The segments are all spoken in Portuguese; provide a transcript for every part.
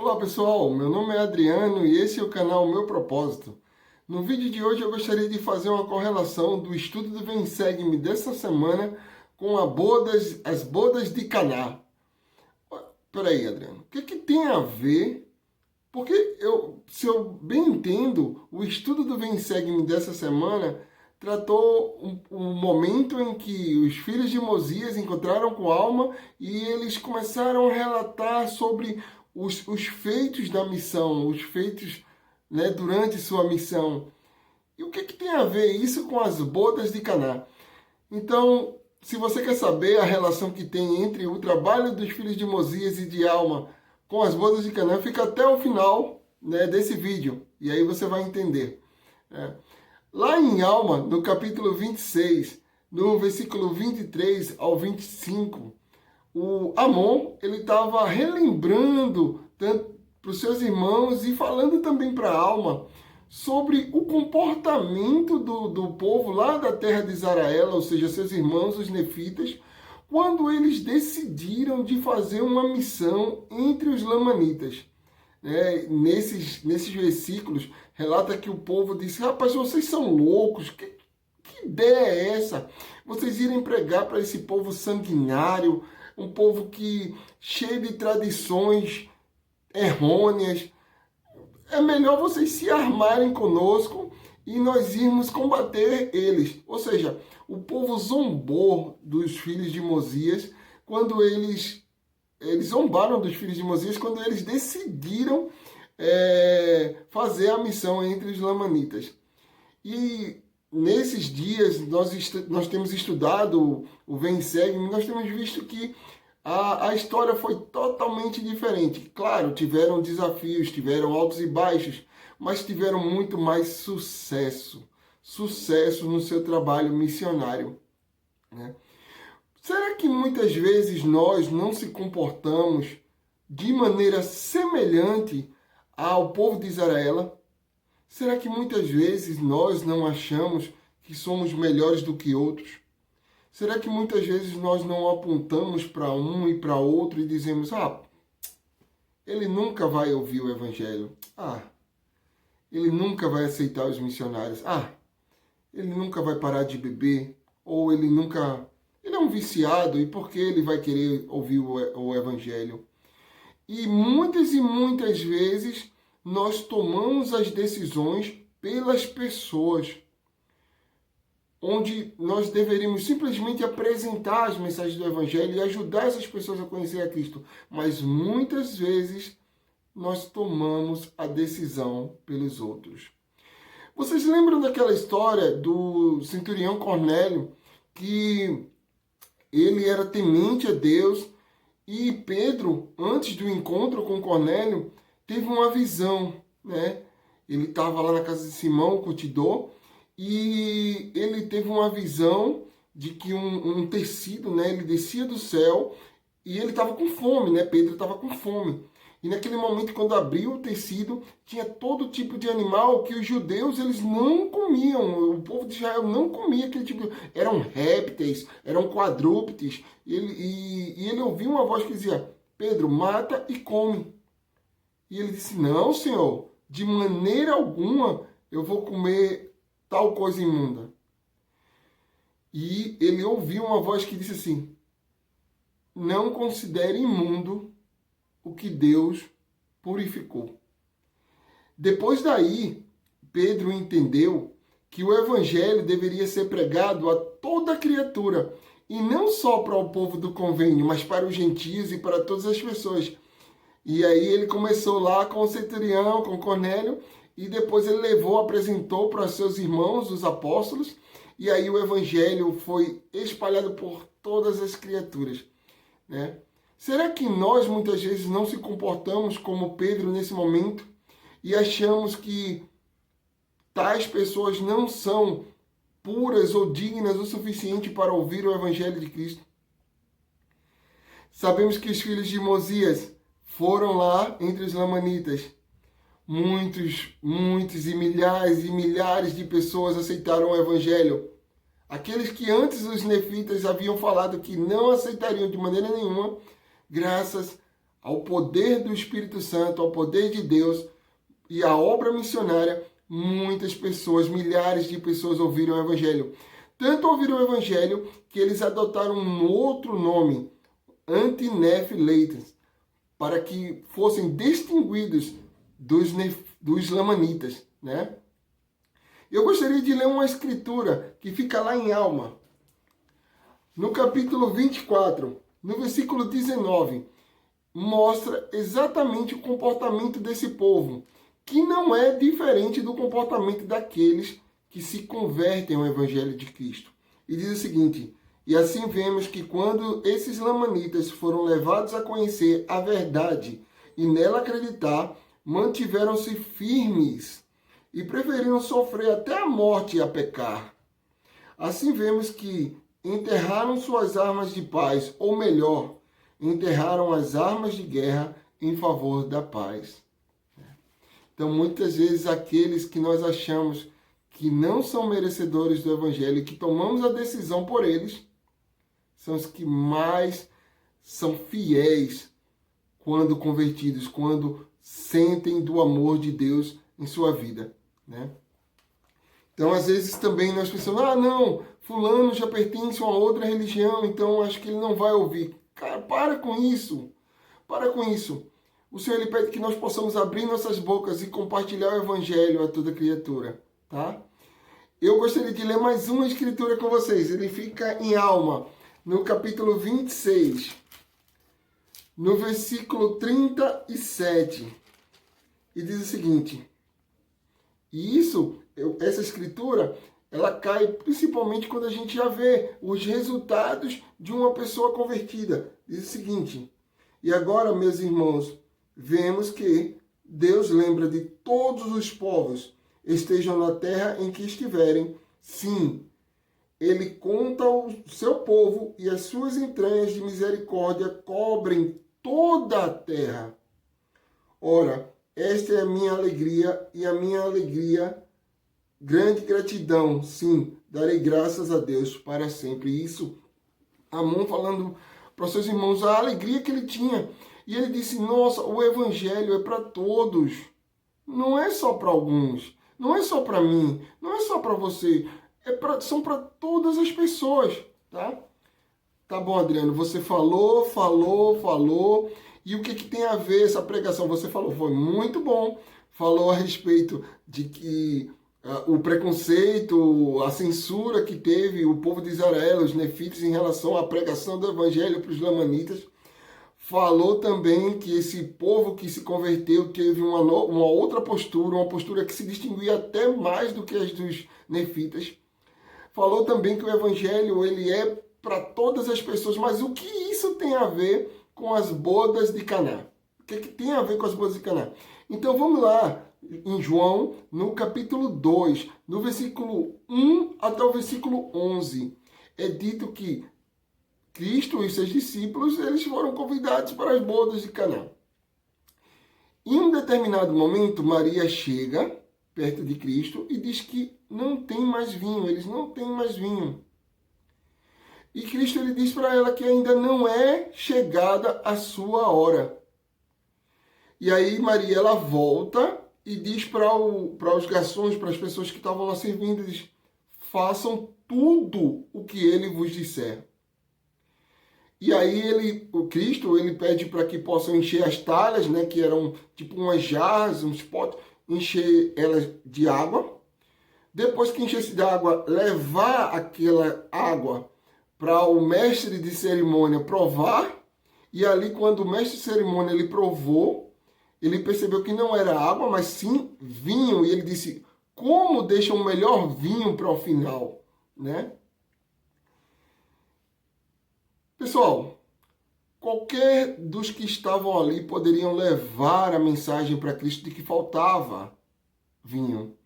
Olá pessoal, meu nome é Adriano e esse é o canal Meu Propósito. No vídeo de hoje eu gostaria de fazer uma correlação do estudo do Vem Segue-me dessa semana com as bodas de Caná. Peraí, Adriano, o que tem a ver? Porque se eu bem entendo, o estudo do Vem Segue-me dessa semana tratou um momento em que os filhos de Mosias encontraram com Alma e eles começaram a relatar sobre os feitos da missão, os feitos, né, durante sua missão. E o que tem a ver isso com as bodas de Caná? Então, se você quer saber a relação que tem entre o trabalho dos filhos de Mosias e de Alma com as bodas de Caná, fica até o final, né, desse vídeo. E aí você vai entender. Lá em Alma, no capítulo 26, no versículo 23 ao 25, o Amon ele estava relembrando para os seus irmãos e falando também para a Alma sobre o comportamento do povo lá da terra de Israel, ou seja, seus irmãos, os nefitas, quando eles decidiram de fazer uma missão entre os lamanitas. Nesses versículos, relata que o povo disse: rapaz, vocês são loucos, que ideia é essa? Vocês irem pregar para esse povo sanguinário, um povo que cheio de tradições errôneas. É melhor vocês se armarem conosco e nós irmos combater eles. Ou seja, o povo zombou dos filhos de Mosias quando eles zombaram dos filhos de Mosias quando eles decidiram fazer a missão entre os lamanitas. E nesses dias nós temos estudado o Vem Segue-me, nós temos visto que a história foi totalmente diferente. Claro, tiveram desafios, tiveram altos e baixos, mas tiveram muito mais sucesso no seu trabalho missionário, né? Será que muitas vezes nós não se comportamos de maneira semelhante ao povo de Israel? Será que muitas vezes nós não achamos que somos melhores do que outros? Será que muitas vezes nós não apontamos para um e para outro e dizemos: ele nunca vai ouvir o Evangelho. Ele nunca vai aceitar os missionários. Ele nunca vai parar de beber. Ou ele é um viciado, e por que ele vai querer ouvir o Evangelho? E muitas vezes nós tomamos as decisões pelas pessoas, onde nós deveríamos simplesmente apresentar as mensagens do Evangelho e ajudar essas pessoas a conhecer a Cristo. Mas muitas vezes nós tomamos a decisão pelos outros. Vocês lembram daquela história do centurião Cornélio, que ele era temente a Deus, e Pedro, antes do encontro com Cornélio, teve uma visão, né? Ele estava lá na casa de Simão, o curtidor, e ele teve uma visão de que um tecido, né? Ele descia do céu e ele estava com fome, né? Pedro estava com fome. E naquele momento, quando abriu o tecido, tinha todo tipo de animal que os judeus eles não comiam. O povo de Israel não comia aquele tipo. Eram répteis, eram quadrúpedes. E ele ouviu uma voz que dizia: Pedro, mata e come. E ele disse: não, Senhor, de maneira alguma eu vou comer tal coisa imunda. E ele ouviu uma voz que disse assim: não considere imundo o que Deus purificou. Depois daí, Pedro entendeu que o evangelho deveria ser pregado a toda criatura, e não só para o povo do convênio, mas para os gentios e para todas as pessoas. E aí ele começou lá com o centurião, com Cornélio, e depois ele apresentou para seus irmãos, os apóstolos, e aí o evangelho foi espalhado por todas as criaturas, né? Será que nós muitas vezes não se comportamos como Pedro nesse momento e achamos que tais pessoas não são puras ou dignas o suficiente para ouvir o Evangelho de Cristo? Sabemos que os filhos de Mosias foram lá entre os lamanitas. Muitos e milhares de pessoas aceitaram o Evangelho. Aqueles que antes os nefitas haviam falado que não aceitariam de maneira nenhuma, graças ao poder do Espírito Santo, ao poder de Deus e à obra missionária, muitas pessoas, milhares de pessoas ouviram o Evangelho. Tanto ouviram o Evangelho que eles adotaram um outro nome, Anti-Nephi-Lehites, para que fossem distinguidos dos Lamanitas, né? Eu gostaria de ler uma escritura que fica lá em Alma, no capítulo 24, no versículo 19, mostra exatamente o comportamento desse povo, que não é diferente do comportamento daqueles que se convertem ao Evangelho de Cristo. E diz o seguinte: e assim vemos que quando esses lamanitas foram levados a conhecer a verdade e nela acreditar, mantiveram-se firmes e preferiram sofrer até a morte a pecar. Assim vemos que enterraram suas armas de paz, ou melhor, enterraram as armas de guerra em favor da paz. Então, muitas vezes, aqueles que nós achamos que não são merecedores do Evangelho e que tomamos a decisão por eles, são os que mais são fiéis quando convertidos, quando sentem do amor de Deus em sua vida, né? Então, às vezes, também nós pensamos, não, fulano já pertence a uma outra religião, então acho que ele não vai ouvir. Cara, para com isso. Para com isso. O Senhor, ele pede que nós possamos abrir nossas bocas e compartilhar o Evangelho a toda criatura, tá? Eu gostaria de ler mais uma escritura com vocês. Ele fica em Alma, no capítulo 26, no versículo 37. E diz o seguinte: e essa escritura, ela cai principalmente quando a gente já vê os resultados de uma pessoa convertida. Diz o seguinte: e agora, meus irmãos, vemos que Deus lembra de todos os povos, estejam na terra em que estiverem. Sim, Ele conta o seu povo e as suas entranhas de misericórdia cobrem toda a terra. Ora, esta é a minha alegria e a minha alegria, grande gratidão. Sim, darei graças a Deus para sempre. Isso, Amon falando para os seus irmãos a alegria que ele tinha. E ele disse, nossa, o Evangelho é para todos. Não é só para alguns. Não é só para mim. Não é só para você. São para todas as pessoas, tá? Tá bom, Adriano, você falou. E o que tem a ver essa pregação? Você falou, foi muito bom. Falou a respeito de que o preconceito, a censura que teve o povo de Israel, os nefites, em relação à pregação do Evangelho para os lamanitas. Falou também que esse povo que se converteu teve uma outra postura, uma postura que se distinguia até mais do que as dos nefitas. Falou também que o Evangelho ele é para todas as pessoas, mas o que isso tem a ver com as bodas de Caná? O que tem a ver com as bodas de Caná? Então vamos lá, em João, no capítulo 2, no versículo 1 até o versículo 11, é dito que Cristo e seus discípulos, eles foram convidados para as bodas de Caná. Em um determinado momento, Maria chega perto de Cristo e diz que não tem mais vinho, eles não têm mais vinho. E Cristo ele diz para ela que ainda não é chegada a sua hora. E aí Maria ela volta e diz para os garçons, para as pessoas que estavam lá servindo, diz, façam tudo o que ele vos disser. E aí o Cristo ele pede para que possam encher as talhas, né, que eram tipo umas jarras, uns potes, encher elas de água. Depois que enchesse de água, levar aquela água para o mestre de cerimônia provar. E ali, quando o mestre de cerimônia ele provou, ele percebeu que não era água, mas sim vinho. E ele disse, como deixa o melhor vinho para o final, né? Pessoal, qualquer dos que estavam ali poderiam levar a mensagem para Cristo de que faltava vinho.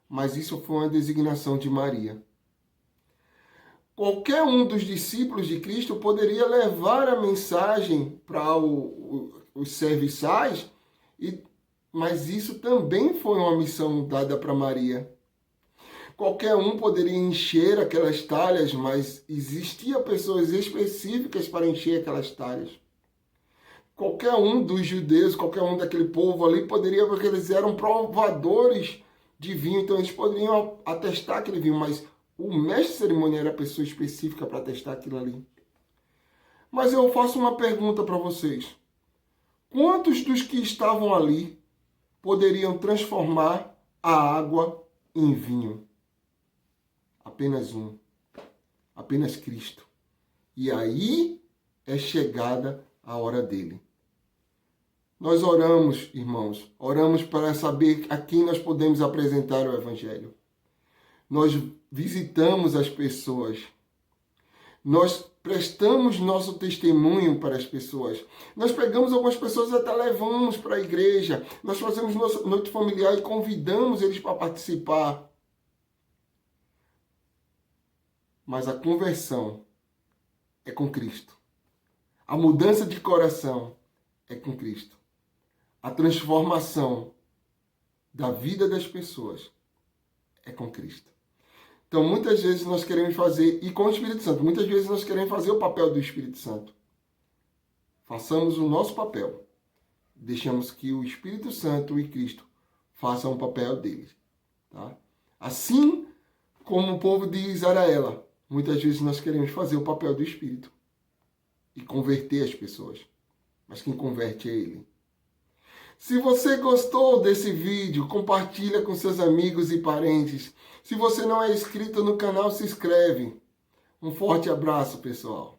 Mas isso foi uma designação de Maria. Qualquer um dos discípulos de Cristo poderia levar a mensagem para os serviçais, mas isso também foi uma missão dada para Maria. Qualquer um poderia encher aquelas talhas, mas existiam pessoas específicas para encher aquelas talhas. qualquer um dos judeus, qualquer um daquele povo ali poderia, porque eles eram provadores de vinho, então eles poderiam atestar aquele vinho, mas o mestre de cerimônia era a pessoa específica para atestar aquilo ali. Mas eu faço uma pergunta para vocês. Quantos dos que estavam ali poderiam transformar a água em vinho? Apenas um. Apenas Cristo. E aí é chegada a hora dele. Nós oramos, irmãos, oramos para saber a quem nós podemos apresentar o Evangelho. Nós visitamos as pessoas. Nós prestamos nosso testemunho para as pessoas. Nós pegamos algumas pessoas e até levamos para a igreja. Nós fazemos noite familiar e convidamos eles para participar. Mas a conversão é com Cristo. A mudança de coração é com Cristo. A transformação da vida das pessoas é com Cristo. Então, muitas vezes nós queremos fazer, e com o Espírito Santo, muitas vezes nós queremos fazer o papel do Espírito Santo. Façamos o nosso papel. Deixamos que o Espírito Santo e Cristo façam o papel deles. Tá? Assim como o povo de Israel, muitas vezes nós queremos fazer o papel do Espírito e converter as pessoas. Mas quem converte é Ele. Se você gostou desse vídeo, compartilha com seus amigos e parentes. Se você não é inscrito no canal, se inscreve. Um forte abraço, pessoal.